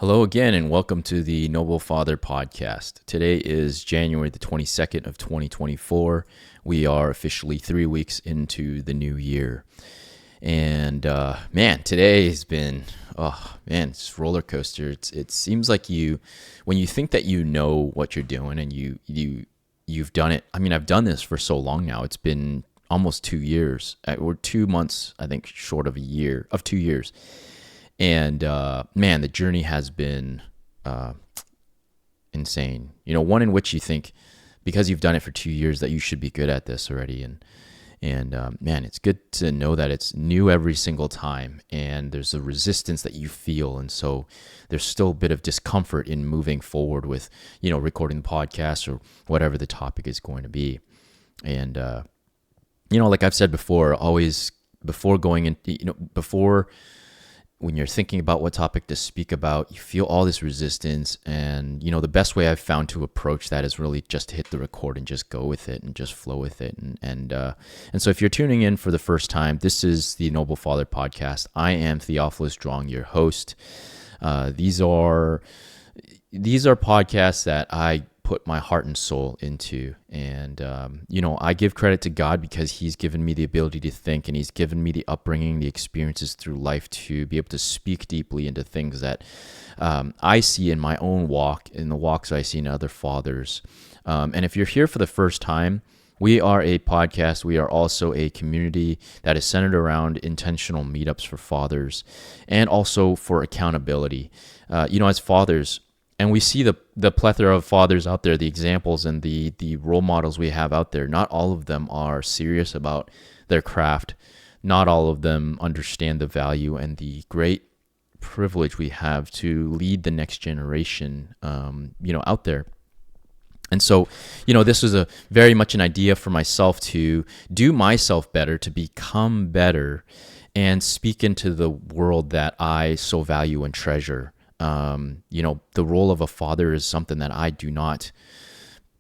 Hello again, and welcome to the Noble Father podcast. Today is January the 22nd of 2024. We are officially 3 weeks into the new year. And today has been, it's roller coaster. It seems like when you think that you know what you're doing and you've done it. I mean, I've done this for so long now. It's been almost 2 years. We're 2 months, I think, short of 2 years. And the journey has been insane. One in which you think, because you've done it for 2 years, that you should be good at this already. And it's good to know that it's new every single time, and there's a resistance that you feel, and so there's still a bit of discomfort in moving forward with, recording the podcast or whatever the topic is going to be. And like I've said before, always before going in, when you're thinking about what topic to speak about, you feel all this resistance. And, the best way I've found to approach that is really just to hit the record and just go with it and just flow with it. And so if you're tuning in for the first time, this is the Noble Father podcast. I am Theophilus, your host. These are podcasts that I put my heart and soul into. And, I give credit to God because he's given me the ability to think, and he's given me the upbringing, the experiences through life to be able to speak deeply into things that I see in my own walk, in the walks I see in other fathers. And if you're here for the first time, we are a podcast. We are also a community that is centered around intentional meetups for fathers and also for accountability. As fathers, and we see the plethora of fathers out there, the examples and the role models we have out there. Not all of them are serious about their craft. Not all of them understand the value and the great privilege we have to lead the next generation, out there. And so, this was a very much an idea for myself to do myself better, to become better, and speak into the world that I so value and treasure. The role of a father is something that I do not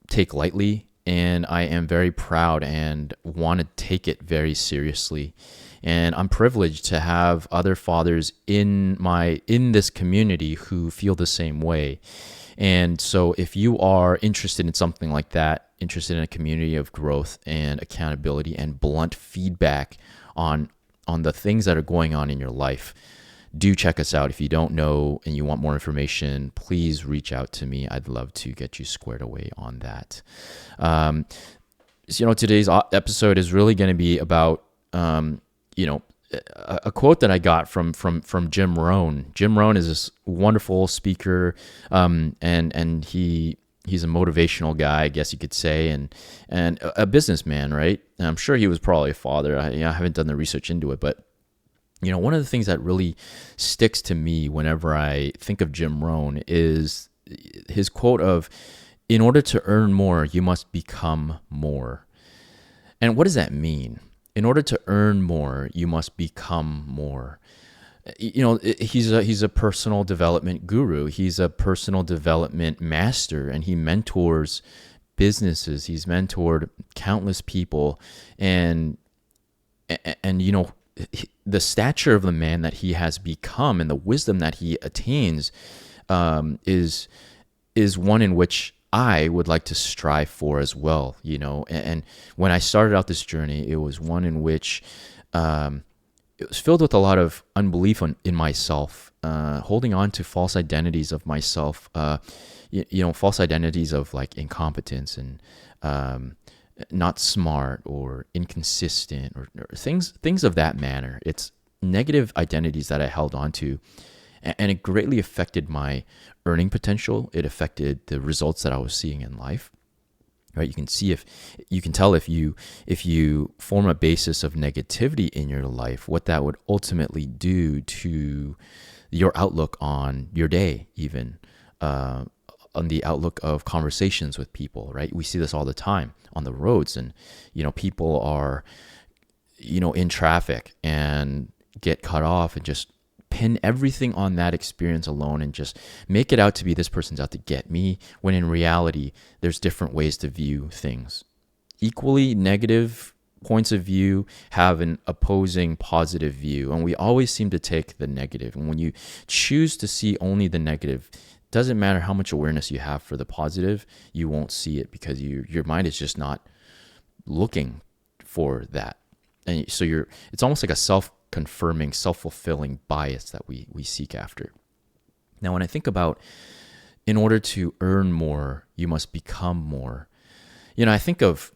take lightly, and I am very proud and want to take it very seriously. And I'm privileged to have other fathers in this community who feel the same way. And so if you are interested in something like that, interested in a community of growth and accountability and blunt feedback on the things that are going on in your life, do check us out. If you don't know and you want more information, please reach out to me. I'd love to get you squared away on that. Today's episode is really going to be about, a quote that I got from Jim Rohn. Jim Rohn is this wonderful speaker, and he's a motivational guy, I guess you could say, and a businessman, right? And I'm sure he was probably a father. I haven't done the research into it, but one of the things that really sticks to me whenever I think of Jim Rohn is his quote of, "In order to earn more, you must become more." And what does that mean? In order to earn more, you must become more. He's a personal development guru. He's a personal development master, and he mentors businesses. He's mentored countless people, and the stature of the man that he has become and the wisdom that he attains is one in which I would like to strive for as well. And when I started out this journey, it was one in which it was filled with a lot of unbelief in myself, holding on to false identities of myself, false identities of like incompetence and not smart or inconsistent or things of that manner. It's negative identities that I held on to, and it greatly affected my earning potential. It affected the results that I was seeing in life. Right? You can tell if you form a basis of negativity in your life, what that would ultimately do to your outlook on your day, even on the outlook of conversations with people, right? We see this all the time on the roads, and people are in traffic and get cut off and just pin everything on that experience alone and just make it out to be this person's out to get me, when in reality there's different ways to view things. Equally negative points of view have an opposing positive view, and we always seem to take the negative. And when you choose to see only the negative, doesn't matter how much awareness you have for the positive, you won't see it because your mind is just not looking for that. And so it's almost like a self-confirming, self-fulfilling bias that we seek after. Now, when I think about in order to earn more, you must become more, I think of,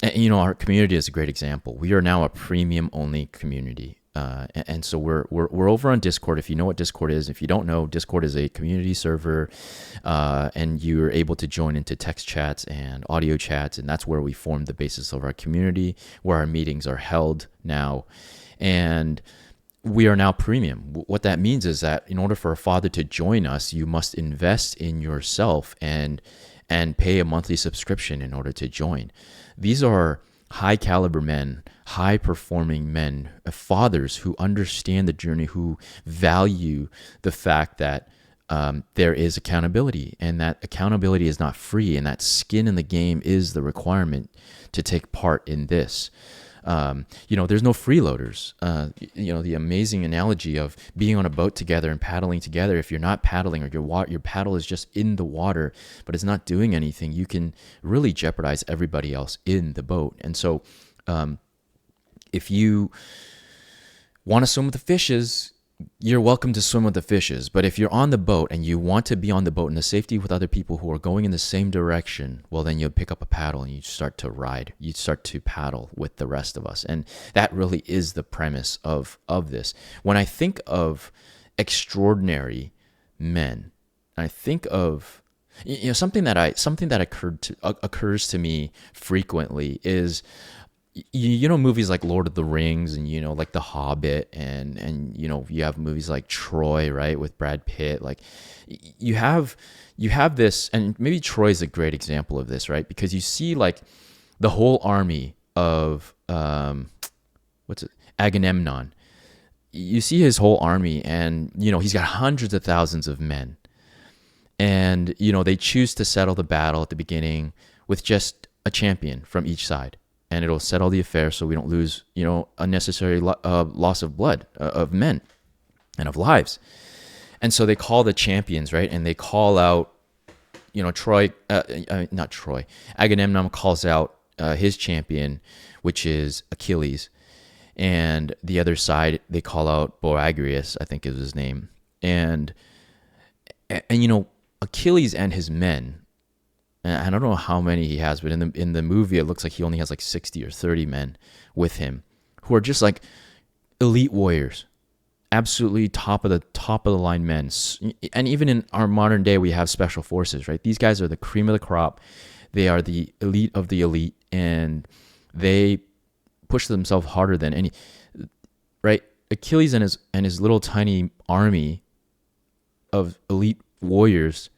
our community is a great example. We are now a premium only community. And so we're over on Discord. If you know what Discord is, if you don't know, Discord is a community server, and you're able to join into text chats and audio chats, and that's where we form the basis of our community, where our meetings are held now, and we are now premium. What that means is that in order for a father to join us, you must invest in yourself and pay a monthly subscription in order to join. These are high caliber men, high performing men, fathers who understand the journey, who value the fact that there is accountability, and that accountability is not free, and that skin in the game is the requirement to take part in this. There's no freeloaders. The amazing analogy of being on a boat together and paddling together. If you're not paddling, or your paddle is just in the water, but it's not doing anything, you can really jeopardize everybody else in the boat. And so, if you want to swim with the fishes, you're welcome to swim with the fishes. But if you're on the boat and you want to be on the boat in the safety with other people who are going in the same direction, well, then you'll pick up a paddle and you start to ride. You start to paddle with the rest of us. And that really is the premise of this. When I think of extraordinary men, I think of something that occurs to me frequently is, movies like Lord of the Rings and, like The Hobbit and you have movies like Troy, right, with Brad Pitt. Like you have this, and maybe Troy is a great example of this, right? Because you see like the whole army of, Agamemnon. You see his whole army, and, he's got hundreds of thousands of men. And, they choose to settle the battle at the beginning with just a champion from each side. And it'll settle the affair so we don't lose, unnecessary loss of blood, of men and of lives. And so they call the champions, right? And they call out, Agamemnon calls out his champion, which is Achilles. And the other side, they call out Boagrius, I think is his name. And Achilles and his men, and I don't know how many he has, but in the movie, it looks like he only has like 60 or 30 men with him, who are just like elite warriors, absolutely top of the line men. And even in our modern day, we have special forces, right? These guys are the cream of the crop. They are the elite of the elite, and they push themselves harder than any, right? Achilles and his little tiny army of elite warriors,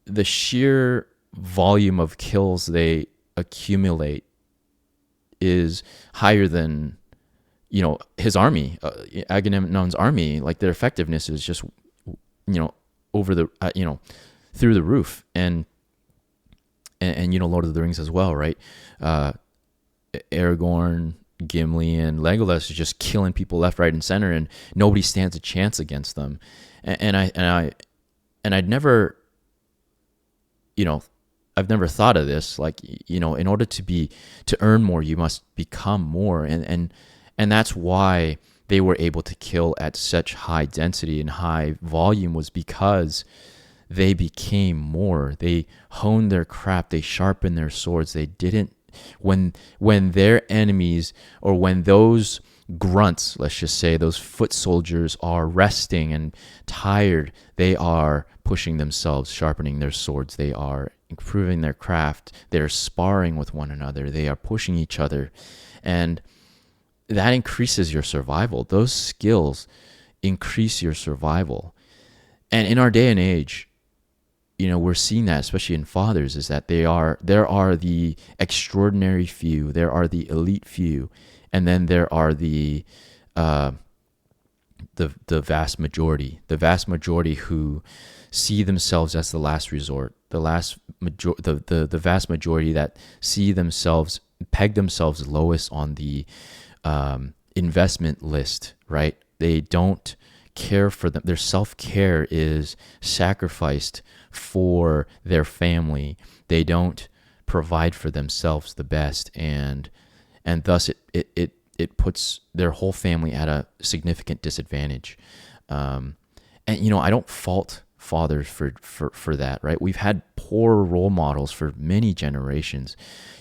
the sheer volume of kills they accumulate is higher than, his army, Agamemnon's army. Like their effectiveness is just, over the, through the roof. And Lord of the Rings as well, right? Aragorn, Gimli, and Legolas is just killing people left, right, and center, and nobody stands a chance against them. And I'd never, I've never thought of this. Like, in order to earn more, you must become more, and that's why they were able to kill at such high density and high volume, was because they became more. They honed their craft. They sharpened their swords. They didn't, when their enemies, or when those grunts, let's just say, those foot soldiers are resting and tired, they are pushing themselves, sharpening their swords. They are improving their craft. They're sparring with one another. They are pushing each other. And that increases your survival. Those skills increase your survival. And in our day and age, we're seeing that, especially in fathers, is that there are the extraordinary few, there are the elite few, and then there are the vast majority who see themselves as the last resort, the vast majority that see themselves peg themselves lowest on the investment list, right? They don't care for them. Their self-care is sacrificed for their family. They don't provide for themselves the best, and thus it puts their whole family at a significant disadvantage. And I don't fault fathers for that, right? We've had poor role models for many generations.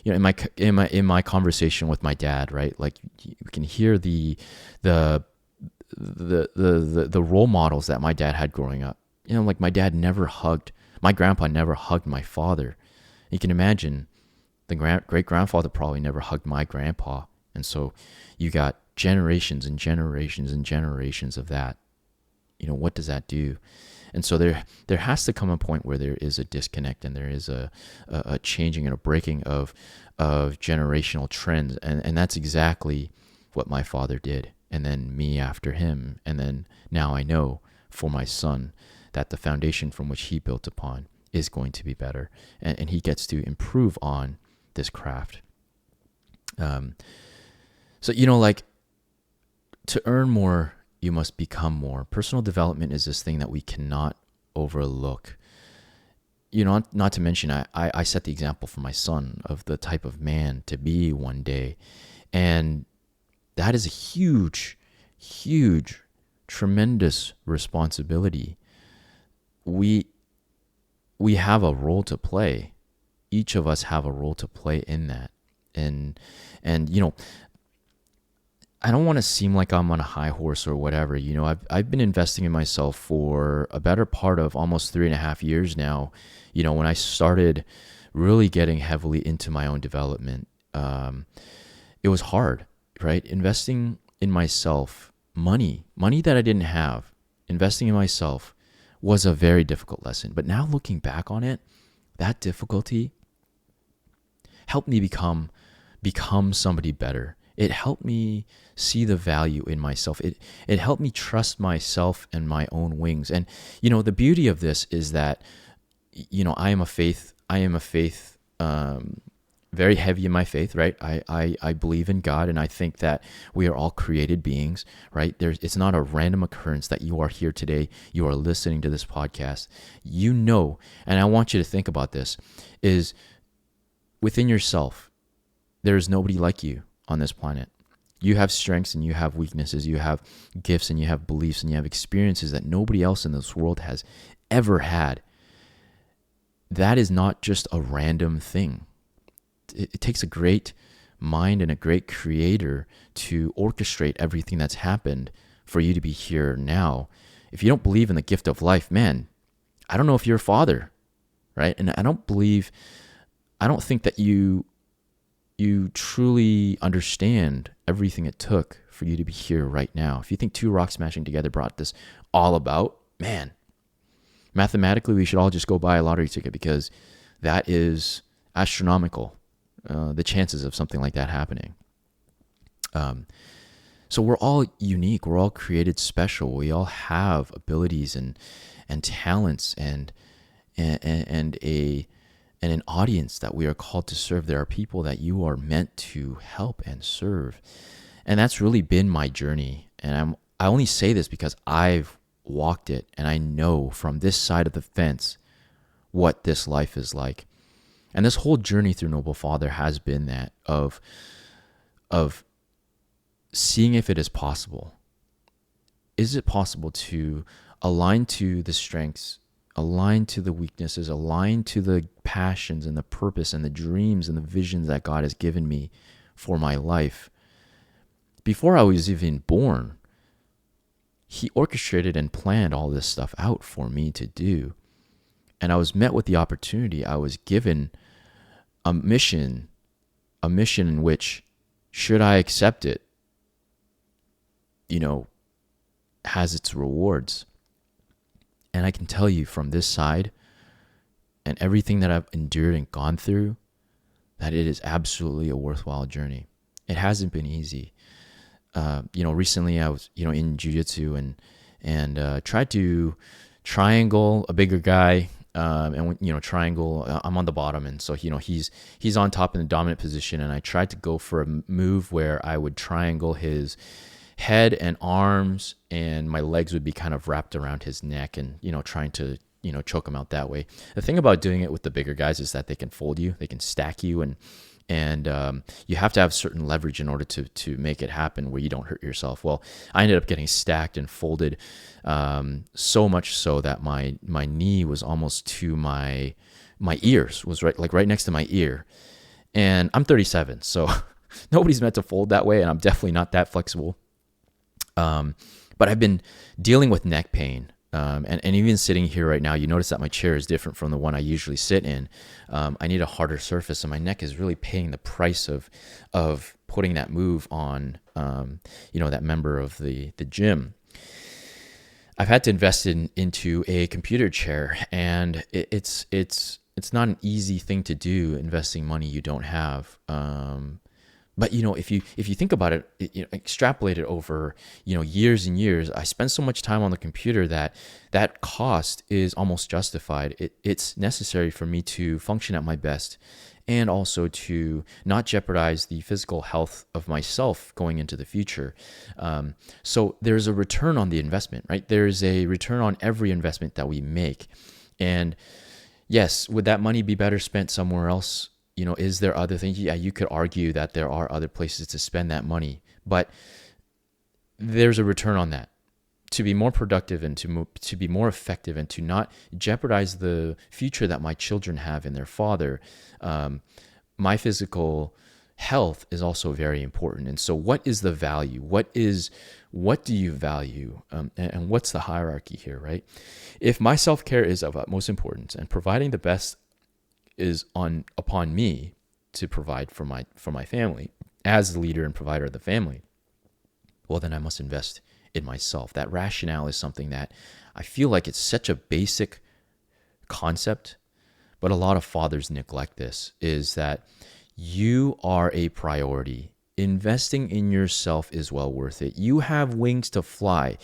In my conversation with my dad, right? Like you can hear the role models that my dad had growing up. Like my grandpa never hugged my father. You can imagine the great grandfather probably never hugged my grandpa. And so you got generations and generations and generations of that. What does that do? And so there has to come a point where there is a disconnect, and there is a changing and a breaking of generational trends. And that's exactly what my father did. And then me after him. And then now I know for my son that the foundation from which he built upon is going to be better. And he gets to improve on this craft. So, like, to earn more, you must become more. Personal development is this thing that we cannot overlook. Not to mention, I set the example for my son of the type of man to be one day. And that is a huge, huge, tremendous responsibility. We have a role to play. Each of us have a role to play in that. And I don't want to seem like I'm on a high horse or whatever. I've been investing in myself for a better part of almost 3.5 years now. When I started really getting heavily into my own development, it was hard, right? Investing in myself, money that I didn't have, investing in myself was a very difficult lesson. But now looking back on it, that difficulty helped me become somebody better. It helped me see the value in myself. It helped me trust myself and my own wings. And the beauty of this is that I am a faith very heavy in my faith, right? I believe in God, and I think that we are all created beings, right? It's not a random occurrence that you are here today. You are listening to this podcast. And I want you to think about this, is within yourself, there is nobody like you on this planet. You have strengths and you have weaknesses. You have gifts and you have beliefs and you have experiences that nobody else in this world has ever had. That is not just a random thing. It takes a great mind and a great creator to orchestrate everything that's happened for you to be here now. If you don't believe in the gift of life, man, I don't know if you're a father, right? And I don't think that you truly understand everything it took for you to be here right now. If you think two rocks smashing together brought this all about, man, mathematically, we should all just go buy a lottery ticket, because that is astronomical, the chances of something like that happening. So we're all unique. We're all created special. We all have abilities and talents and an audience that we are called to serve. There are people that you are meant to help and serve. And that's really been my journey. And I only say this because I've walked it, and I know from this side of the fence what this life is like. And this whole journey through Noble Father has been that of seeing if it is possible. Is it possible to align to the strengths, align to the weaknesses, align to the passions and the purpose and the dreams and the visions that God has given me for my life? Before I was even born, He orchestrated and planned all this stuff out for me to do. And I was met with the opportunity. I was given a mission in which, should I accept it, has its rewards. And I can tell you from this side and everything that I've endured and gone through, that it is absolutely a worthwhile journey. It hasn't been easy. Recently I was, in jiu-jitsu and tried to triangle a bigger guy and triangle. I'm on the bottom, and so he's on top in the dominant position. And I tried to go for a move where I would triangle his head and arms, and my legs would be kind of wrapped around his neck, and trying to choke him out that way. The thing about doing it with the bigger guys is that they can fold you, they can stack you, and you have to have certain leverage in order to make it happen where you don't hurt yourself. Well, I ended up getting stacked and folded, so much so that my knee was almost to my ears, was right next to my ear. And I'm 37, so nobody's meant to fold that way, and I'm definitely not that flexible. But I've been dealing with neck pain. And even sitting here right now, you notice that my chair is different from the one I usually sit in. I need a harder surface, and my neck is really paying the price of putting that move on, that member of the gym. I've had to invest into a computer chair, and it's not an easy thing to do, investing money you don't have. But if you think about it, extrapolate it over years and years, I spend so much time on the computer that cost is almost justified. It's necessary for me to function at my best, and also to not jeopardize the physical health of myself going into the future. So there's a return on the investment, right? There's a return on every investment that we make, and yes, would that money be better spent somewhere else? Is there other things? Yeah, you could argue that there are other places to spend that money, but there's a return on that. To be more productive and to be more effective, and to not jeopardize the future that my children have in their father, my physical health is also very important. And so what is the value? What do you value? And what's the hierarchy here, right? If my self-care is of utmost importance, and providing the best is upon me to provide for my family as the leader and provider of the family, well, then I must invest in myself. That rationale is something that I feel like it's such a basic concept, but a lot of fathers neglect this, is that you are a priority. Investing in yourself is well worth it. You have wings to fly.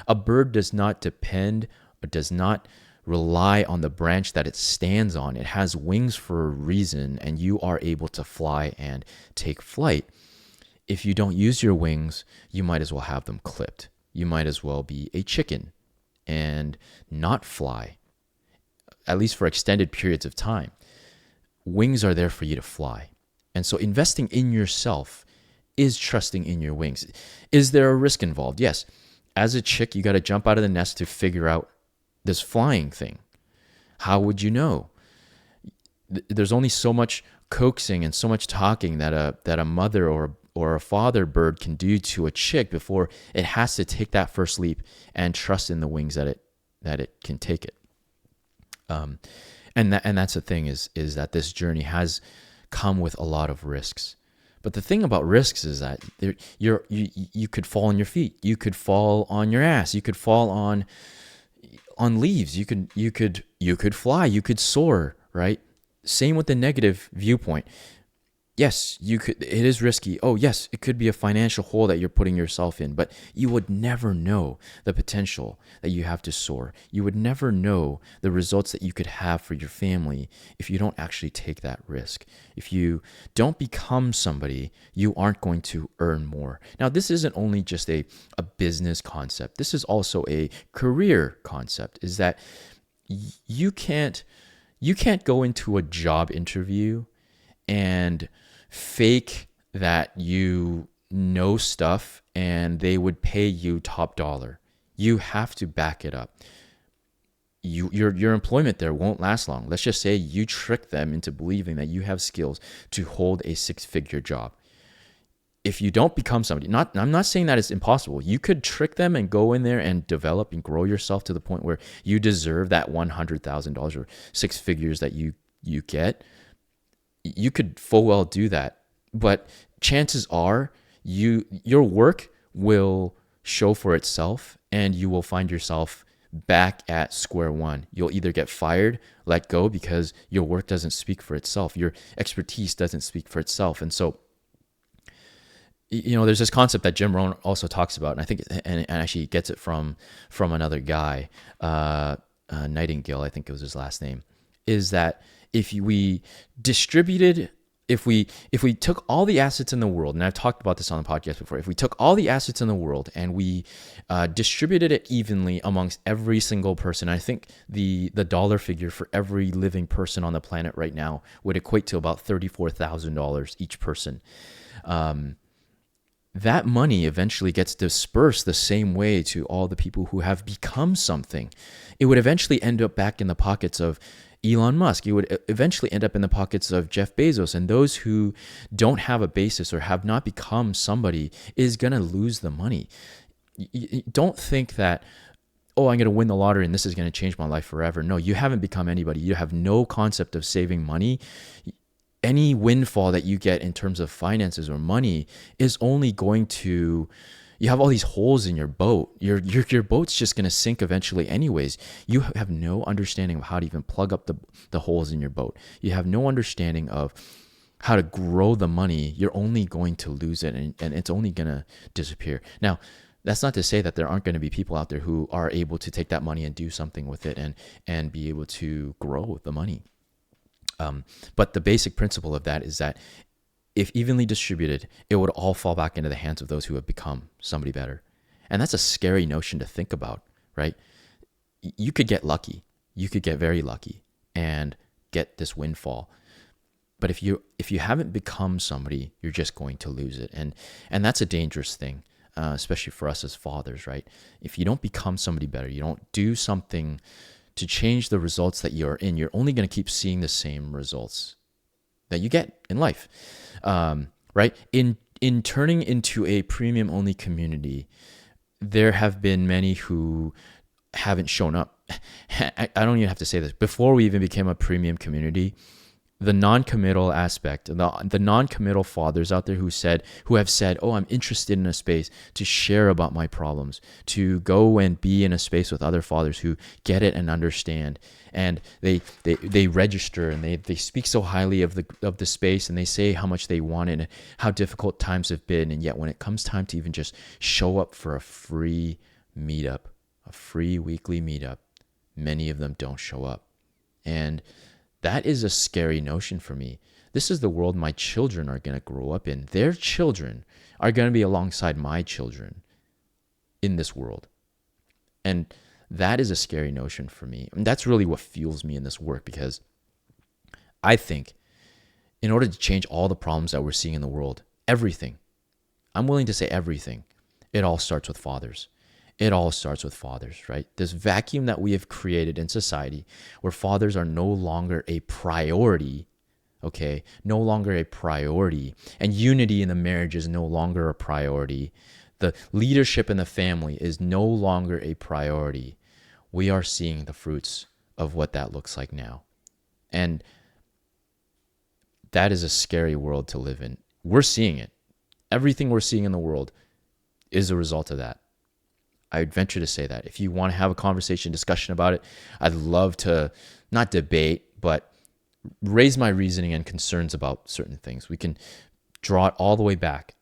A bird does not depend or does not rely on the branch that it stands on. It has wings for a reason, and you are able to fly and take flight. If you don't use your wings, you might as well have them clipped. You might as well be a chicken and not fly, at least for extended periods of time. Wings are there for you to fly. And so investing in yourself is trusting in your wings. Is there a risk involved? Yes. As a chick, you got to jump out of the nest to figure out this flying thing. How would you know? There's only so much coaxing and so much talking that a mother or a father bird can do to a chick before it has to take that first leap and trust in the wings that it can take it. And that's the thing, is that this journey has come with a lot of risks. But the thing about risks is that you could fall on your feet, you could fall on your ass, you could fall on leaves, you could fly, you could soar, right? Same with the negative viewpoint. Yes, it is risky. Oh, yes, it could be a financial hole that you're putting yourself in, but you would never know the potential that you have to soar. You would never know the results that you could have for your family if you don't actually take that risk. If you don't become somebody, you aren't going to earn more. Now, this isn't only just a business concept. This is also a career concept, is that you can't go into a job interview and fake that you know stuff and they would pay you top dollar. You have to back it up. Your employment there won't last long. Let's just say you trick them into believing that you have skills to hold a 6-figure job. If you don't become somebody, I'm not saying that it's impossible. You could trick them and go in there and develop and grow yourself to the point where you deserve that $100,000 or 6 figures that you get. You could full well do that, but chances are your work will show for itself, and you will find yourself back at square one. You'll either get fired, let go, because your work doesn't speak for itself. Your expertise doesn't speak for itself. And so, there's this concept that Jim Rohn also talks about, and I think, and actually gets it from another guy. Nightingale, I think it was his last name, is that if we distributed, if we took all the assets in the world, and I've talked about this on the podcast before, if we took all the assets in the world and we distributed it evenly amongst every single person, I think the dollar figure for every living person on the planet right now would equate to about $34,000 each person. That money eventually gets dispersed the same way to all the people who have become something. It would eventually end up back in the pockets of Elon Musk. It would eventually end up in the pockets of Jeff Bezos, and those who don't have a basis or have not become somebody is going to lose the money. Don't think that, oh, I'm going to win the lottery and this is going to change my life forever. No, you haven't become anybody. You have no concept of saving money. Any windfall that you get in terms of finances or money is only going to, you have all these holes in your boat. Your boat's just going to sink eventually anyways. You have no understanding of how to even plug up the holes in your boat. You have no understanding of how to grow the money. You're only going to lose it, and it's only going to disappear. Now, that's not to say that there aren't going to be people out there who are able to take that money and do something with it and be able to grow the money. But the basic principle of that is that if evenly distributed, it would all fall back into the hands of those who have become somebody better. And that's a scary notion to think about, right? You could get lucky. You could get very lucky and get this windfall. But if you haven't become somebody, you're just going to lose it. And that's a dangerous thing, especially for us as fathers, right? If you don't become somebody better, you don't do something to change the results that you're in, you're only going to keep seeing the same results that you get in life, right? In turning into a premium only community, there have been many who haven't shown up. I don't even have to say this. Before we even became a premium community, the non-committal aspect, the non-committal fathers out there who have said, oh, I'm interested in a space to share about my problems, to go and be in a space with other fathers who get it and understand. And they register and they speak so highly of the space, and they say how much they want it and how difficult times have been. And yet when it comes time to even just show up for a free meetup, a free weekly meetup, many of them don't show up. And that is a scary notion for me. This is the world my children are going to grow up in. Their children are going to be alongside my children in this world. And that is a scary notion for me. And that's really what fuels me in this work, because I think in order to change all the problems that we're seeing in the world, everything, I'm willing to say everything, it all starts with fathers. It all starts with fathers, right? This vacuum that we have created in society where fathers are no longer a priority, okay? No longer a priority. And unity in the marriage is no longer a priority. The leadership in the family is no longer a priority. We are seeing the fruits of what that looks like now. And that is a scary world to live in. We're seeing it. Everything we're seeing in the world is a result of that. I'd venture to say that. If you want to have a conversation, discussion about it, I'd love to not debate, but raise my reasoning and concerns about certain things. We can draw it all the way back.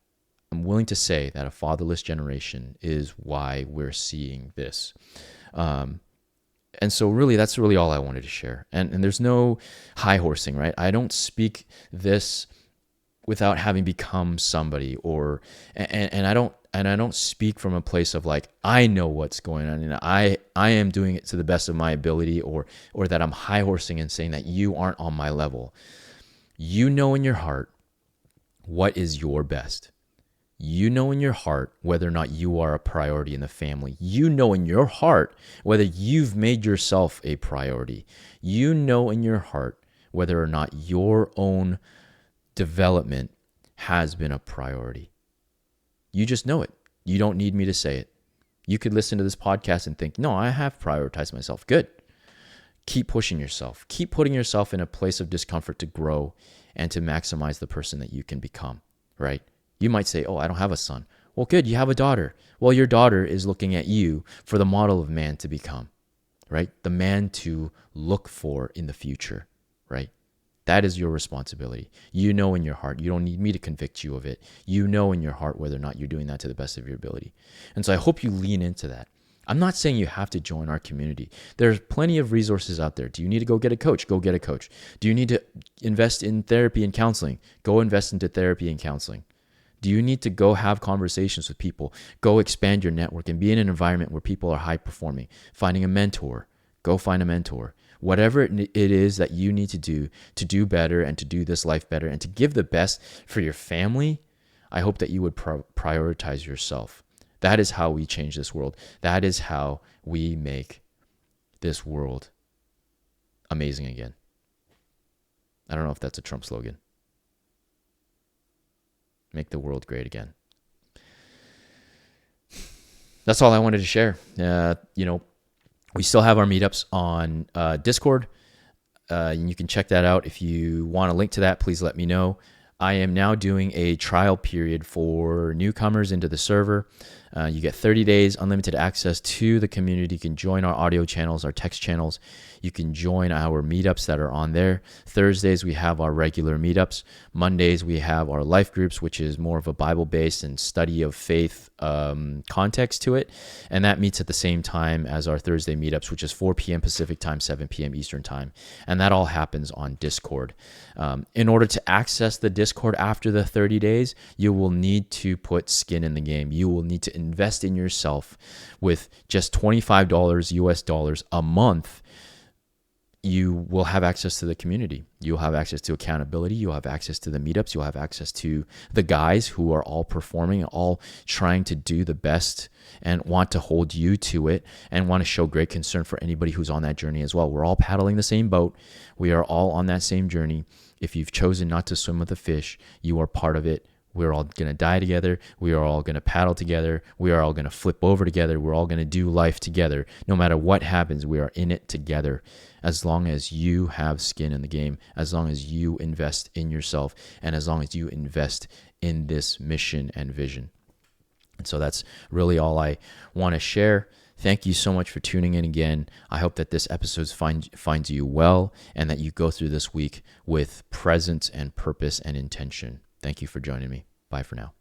I'm willing to say that a fatherless generation is why we're seeing this. And so really, that's really all I wanted to share. And there's no high horsing, right? I don't speak this without having become somebody, and I don't speak from a place of like, I know what's going on and I am doing it to the best of my ability, or that I'm high horsing and saying that you aren't on my level. You know in your heart what is your best. You know in your heart whether or not you are a priority in the family. You know in your heart whether you've made yourself a priority. You know in your heart whether or not your own development has been a priority. You just know it. You don't need me to say it. You could listen to this podcast and think, no, I have prioritized myself. Good. Keep pushing yourself. Keep putting yourself in a place of discomfort to grow and to maximize the person that you can become, right? You might say, oh, I don't have a son. Well, good. You have a daughter. Well, your daughter is looking at you for the model of man to become, right? The man to look for in the future, right? That is your responsibility. You know in your heart. You don't need me to convict you of it. You know in your heart whether or not you're doing that to the best of your ability. And so I hope you lean into that. I'm not saying you have to join our community. There's plenty of resources out there. Do you need to go get a coach? Go get a coach. Do you need to invest in therapy and counseling? Go invest into therapy and counseling. Do you need to go have conversations with people? Go expand your network and be in an environment where people are high performing. Finding a mentor. Go find a mentor. Whatever it is that you need to do better and to do this life better and to give the best for your family, I hope that you would prioritize yourself. That is how we change this world. That is how we make this world amazing again. I don't know if that's a Trump slogan. Make the world great again. That's all I wanted to share. We still have our meetups on Discord. You can check that out. If you want a link to that, please let me know. I am now doing a trial period for newcomers into the server. You get 30 days, unlimited access to the community. You can join our audio channels, our text channels. You can join our meetups that are on there. Thursdays, we have our regular meetups. Mondays, we have our life groups, which is more of a Bible-based and study of faith context to it. And that meets at the same time as our Thursday meetups, which is 4 p.m. Pacific time, 7 p.m. Eastern time. And that all happens on Discord. In order to access the Discord after the 30 days, you will need to put skin in the game. You will need to invest in yourself with just $25 US dollars a month. You will have access to the community. You'll have access to accountability. You'll have access to the meetups. You'll have access to the guys who are all performing, all trying to do the best and want to hold you to it and want to show great concern for anybody who's on that journey as well. We're all paddling the same boat. We are all on that same journey. If you've chosen not to swim with the fish, you are part of it. We're all going to die together. We are all going to paddle together. We are all going to flip over together. We're all going to do life together. No matter what happens, we are in it together. As long as you have skin in the game, as long as you invest in yourself, and as long as you invest in this mission and vision. And so that's really all I want to share. Thank you so much for tuning in again. I hope that this episode finds you well and that you go through this week with presence and purpose and intention. Thank you for joining me. Bye for now.